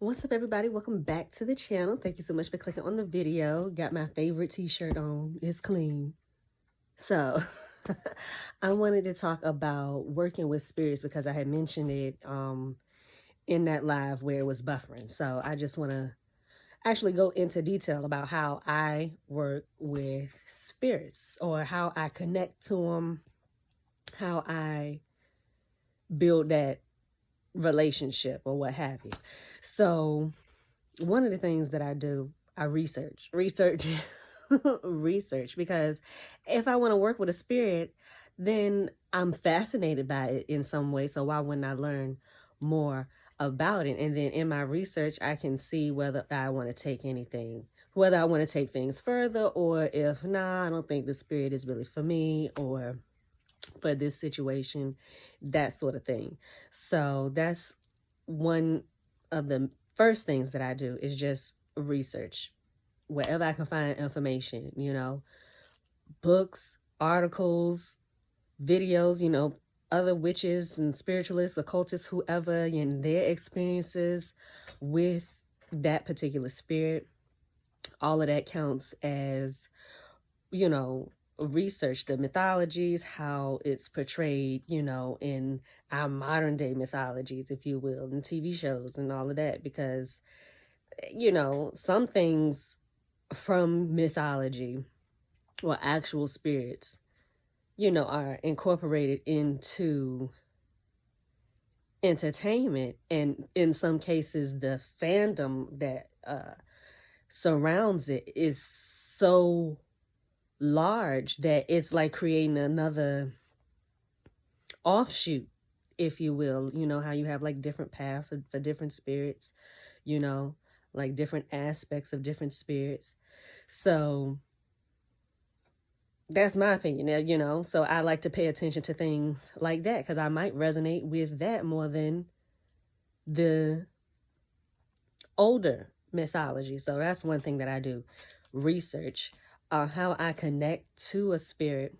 What's up, everybody? Welcome back to the channel. Thank you so much for clicking on the video. Got my favorite t-shirt on. It's clean. So I wanted to talk about working with spirits because I had mentioned it in that live where it was buffering. So I just want to actually go into detail about how I work with spirits, or how I connect to them, how I build that relationship, or what have you. So one of the things that I do, I research, research, because if I want to work with a spirit, then I'm fascinated by it in some way. So why wouldn't I learn more about it? And then in my research, I can see whether I want to take anything, whether I want to take things further, or if, nah, I don't think the spirit is really for me, or for this situation, that sort of thing. So that's one of the first things that I do, is just research wherever I can find information, books, articles, videos, other witches and spiritualists, occultists, whoever, and their experiences with that particular spirit. All of that counts as, research the mythologies, how it's portrayed, in our modern day mythologies, if you will, and TV shows and all of that, because, some things from mythology or actual spirits, are incorporated into entertainment, and in some cases the fandom that surrounds it is so large that it's like creating another offshoot, if you will. How you have like different paths for different spirits, like different aspects of different spirits. So that's my opinion, so I like to pay attention to things like that, because I might resonate with that more than the older mythology. So that's one thing that I do, research. How I connect to a spirit.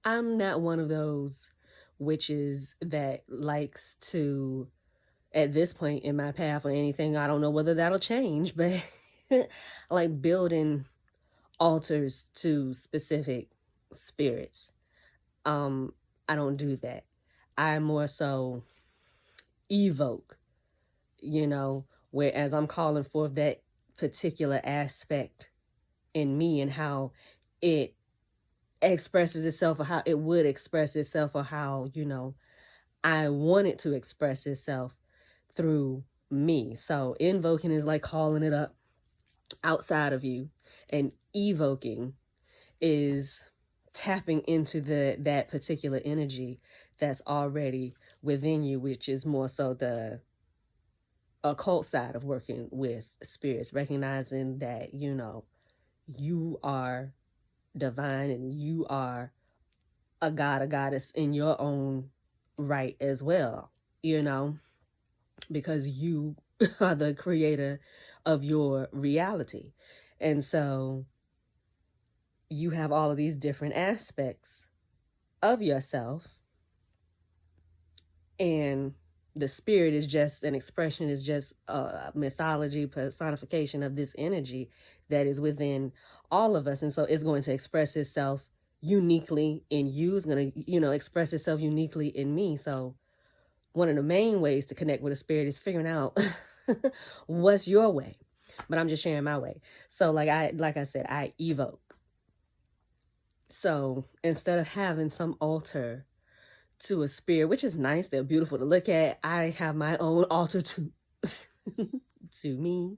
I'm not one of those witches that likes to, at this point in my path or anything, I don't know whether that'll change, but like building altars to specific spirits. I don't do that. I more so evoke, whereas I'm calling forth that particular aspect in me, and how it expresses itself, or how it would express itself, or how, I want it to express itself through me. So invoking is like calling it up outside of you, and evoking is tapping into that particular energy that's already within you, which is more so the occult side of working with spirits, recognizing that, you are divine, and you are a god, a goddess in your own right as well, because you are the creator of your reality. And so you have all of these different aspects of yourself, and the spirit is just an expression, is just a mythology personification of this energy that is within all of us. And so it's going to express itself uniquely in you. It's going to, express itself uniquely in me. So one of the main ways to connect with a spirit is figuring out what's your way. But I'm just sharing my way. So like I said, I evoke. So instead of having some altar to a spirit, which is nice, they're beautiful to look at, I have my own altar to to me,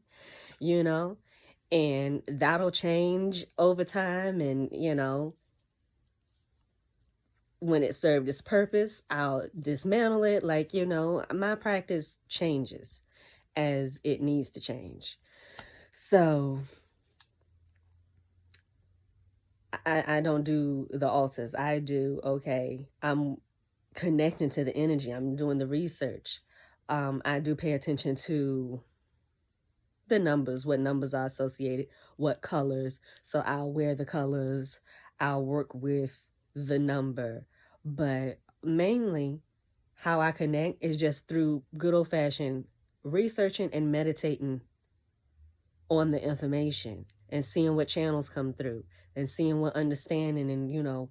and that'll change over time. And when it served its purpose, I'll dismantle it. Like, my practice changes as it needs to change. So I don't do the altars. I do, okay, I'm connecting to the energy. I'm doing the research. I do pay attention to the numbers, what numbers are associated, what colors. So I'll wear the colors. I'll work with the number. But mainly how I connect is just through good old-fashioned researching and meditating on the information and seeing what channels come through and seeing what understanding and, you know,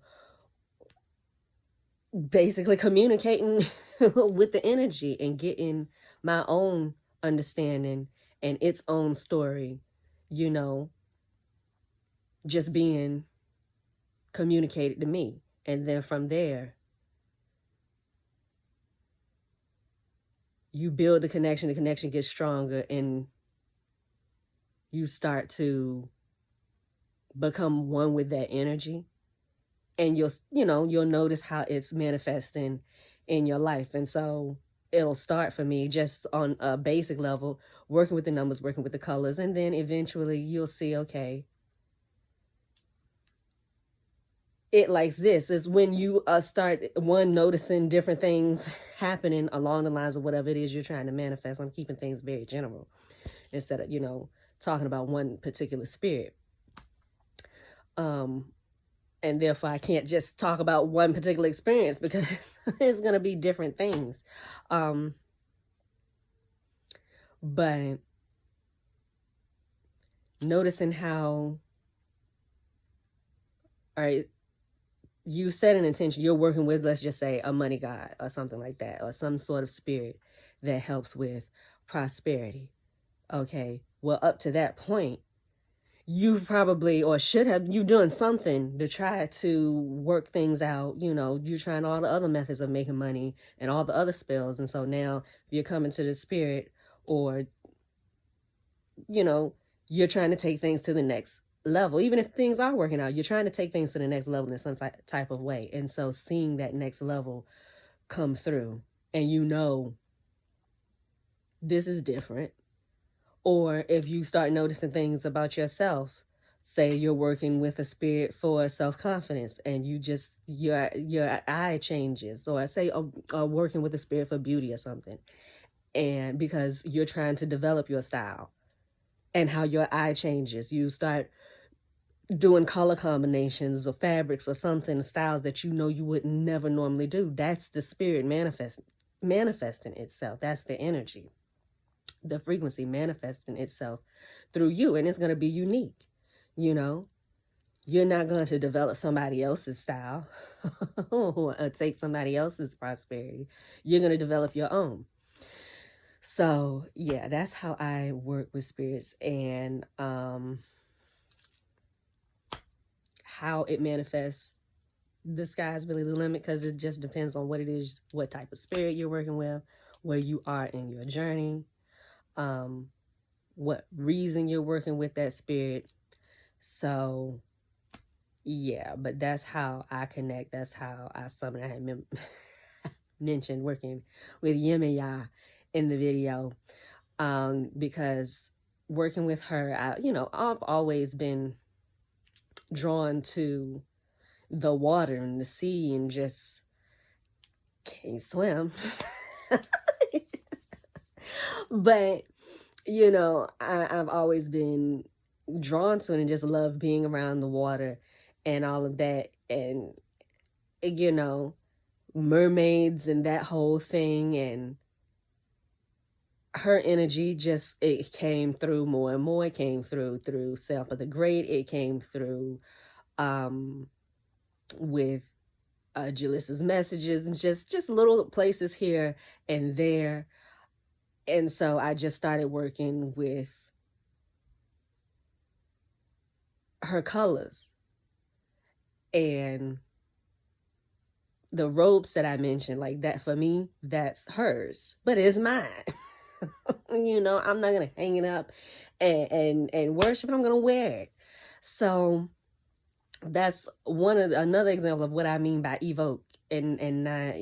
basically communicating with the energy and getting my own understanding and its own story, you know, just being communicated to me. And then from there, you build the connection gets stronger, and you start to become one with that energy. And you'll notice how it's manifesting in your life. And so it'll start for me just on a basic level, working with the numbers, working with the colors, and then eventually you'll see, okay, it likes this. Is when you start noticing different things happening along the lines of whatever it is you're trying to manifest. I'm keeping things very general instead of, talking about one particular spirit. And therefore I can't just talk about one particular experience because it's going to be different things. But noticing how, all right, you set an intention, you're working with, let's just say, a money god or something like that, or some sort of spirit that helps with prosperity. Okay, well, up to that point, you probably, or should have, you doing something to try to work things out. You're trying all the other methods of making money and all the other spells. And so now if you're coming to the spirit, or, you're trying to take things to the next level, even if things are working out, you're trying to take things to the next level in some type of way. And so seeing that next level come through, and this is different. Or if you start noticing things about yourself, say you're working with a spirit for self-confidence, and your eye changes, or say working with a spirit for beauty or something, and because you're trying to develop your style and how your eye changes, you start doing color combinations or fabrics or something, styles that you would never normally do. That's the spirit manifesting itself. That's the energy, the frequency manifesting itself through you, and it's going to be unique. You're not going to develop somebody else's style or take somebody else's prosperity. You're going to develop your own. So yeah, that's how I work with spirits, and how it manifests. The sky's really the limit, because it just depends on what it is, what type of spirit you're working with, where you are in your journey, what reason you're working with that spirit. So yeah, but that's how I connect. That's how I summon. I had mentioned working with Yemiya in the video, because working with her, I've always been drawn to the water and the sea, and just can't swim. But I've always been drawn to it and just love being around the water and all of that, and mermaids and that whole thing. And her energy just, it came through more and more. It came through Sampa the Great. It came through with Jalyssa's messages, and just little places here and there. And so I just started working with her colors, and the ropes that I mentioned, like that, for me, that's hers, but it's mine. I'm not going to hang it up and worship it. I'm going to wear it. So that's another example of what I mean by evoke, and not,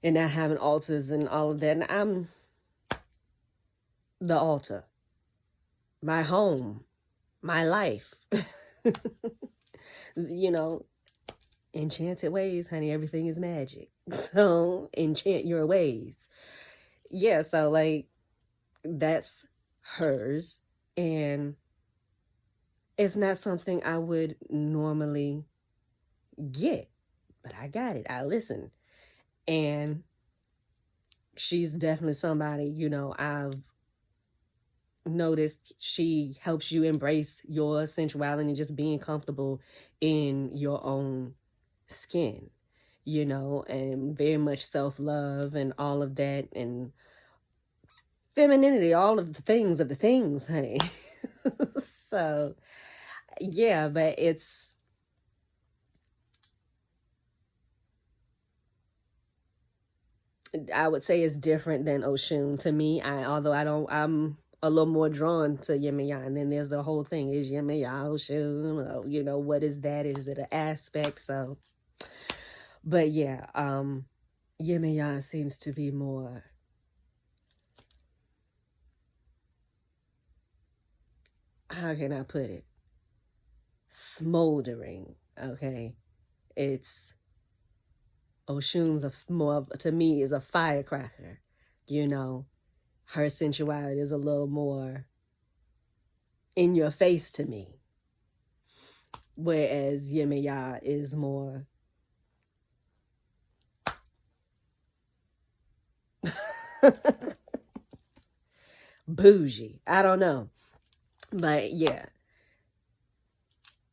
and not having altars and all of that. And I'm the altar, my home, my life. Enchanted ways, honey, everything is magic. So enchant your ways. Yeah, so like that's hers, and it's not something I would normally get, but I got it. I listened, and she's definitely somebody, you know, I've noticed she helps you embrace your sensuality and just being comfortable in your own skin, you know, and very much self-love and all of that, and femininity, all of the things, honey. So, yeah, but I would say it's different than Oshun to me. Although I'm a little more drawn to Yemiya. And then there's the whole thing, is Yemeya Oshun? You know, what is that? Is it an aspect? So, but yeah, Yemiya seems to be more, how can I put it? Smoldering, okay? It's, Oshun's more of, to me, is a firecracker, you know? Her sensuality is a little more in your face to me. Whereas Yemiya is more bougie. I don't know. But yeah,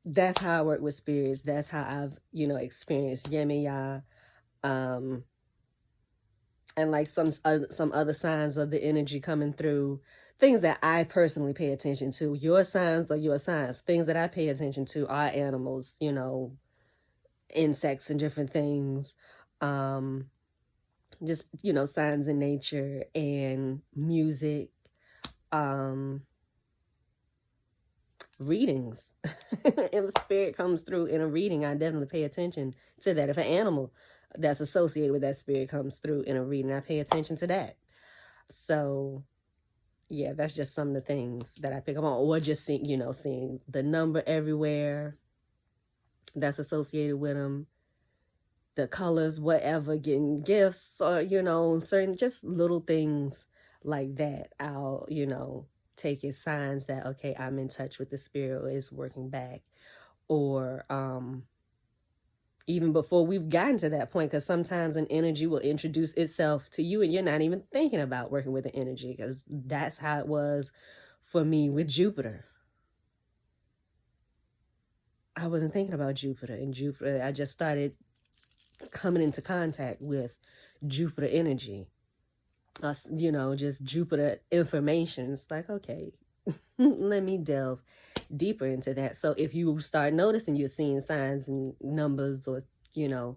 that's how I work with spirits. That's how I've, you know, experienced Yemiya. And like some other signs of the energy coming through. Things that I personally pay attention to. Your signs are your signs. Things that I pay attention to are animals, you know, insects and different things. Just, you know, signs in nature and music. Readings. If a spirit comes through in a reading, I definitely pay attention to that. If an animal that's associated with that spirit comes through in a reading, I pay attention to that. So yeah, that's just some of the things that I pick up on. Or just seeing, you know, seeing the number everywhere that's associated with them, the colors, whatever, getting gifts, or, you know, certain just little things like that. I'll, you know, take as signs that, okay, I'm in touch with the spirit, or it's working back. Or even before we've gotten to that point, because sometimes an energy will introduce itself to you and you're not even thinking about working with the energy, because that's how it was for me with Jupiter. I wasn't thinking about Jupiter, and Jupiter, I just started coming into contact with Jupiter energy. You know, just Jupiter information. It's like, okay, let me delve deeper into that. So if you start noticing you're seeing signs and numbers, or, you know,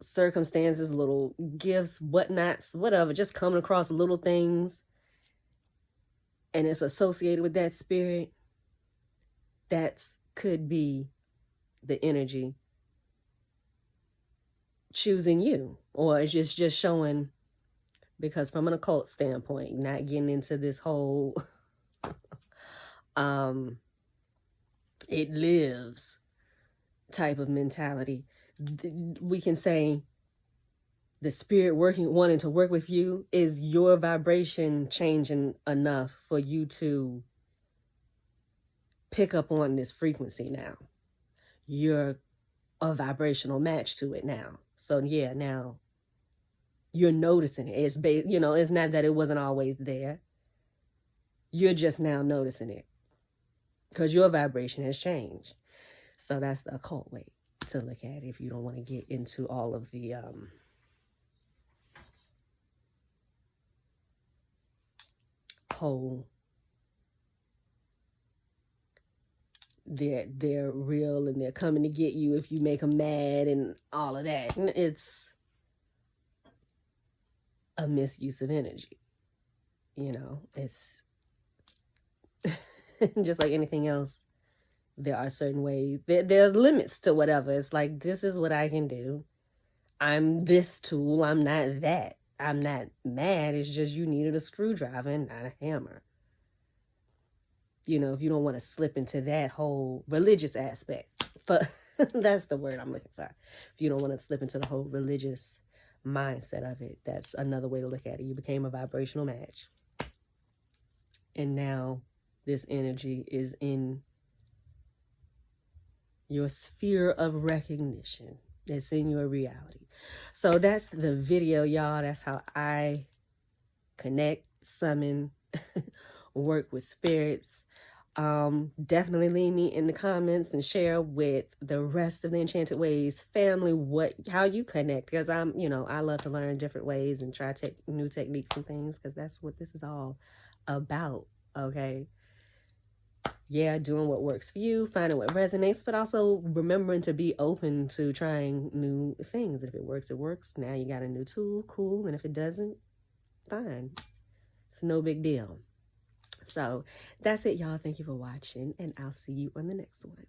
circumstances, little gifts, whatnots, whatever, just coming across little things, and it's associated with that spirit, that could be the energy choosing you. Or it's just showing, because from an occult standpoint, not getting into this whole it lives type of mentality, we can say the spirit wanting to work with you is your vibration changing enough for you to pick up on this frequency now. You're a vibrational match to it now. So yeah, now you're noticing it. It's you know, it's not that it wasn't always there. You're just now noticing it because your vibration has changed. So that's the occult way to look at it, if you don't want to get into all of the whole they're real and they're coming to get you if you make them mad and all of that. It's a misuse of energy. You know, it's just like anything else. There are certain ways. There's limits to whatever. It's like, this is what I can do. I'm this tool. I'm not that. I'm not mad. It's just you needed a screwdriver and not a hammer. You know, if you don't want to slip into that whole religious aspect. That's the word I'm looking for. If you don't want to slip into the whole religious mindset of it, that's another way to look at it. You became a vibrational match. And now this energy is in your sphere of recognition. It's in your reality. So that's the video, y'all. That's how I connect, summon, work with spirits. Definitely leave me in the comments and share with the rest of the Enchanted Ways family how you connect, because I love to learn different ways and try new techniques and things, because that's what this is all about. Okay, yeah, doing what works for you, finding what resonates, but also remembering to be open to trying new things. If it works, it works. Now you got a new tool, cool. And if it doesn't, fine. It's no big deal. So that's it, y'all. Thank you for watching, and I'll see you on the next one.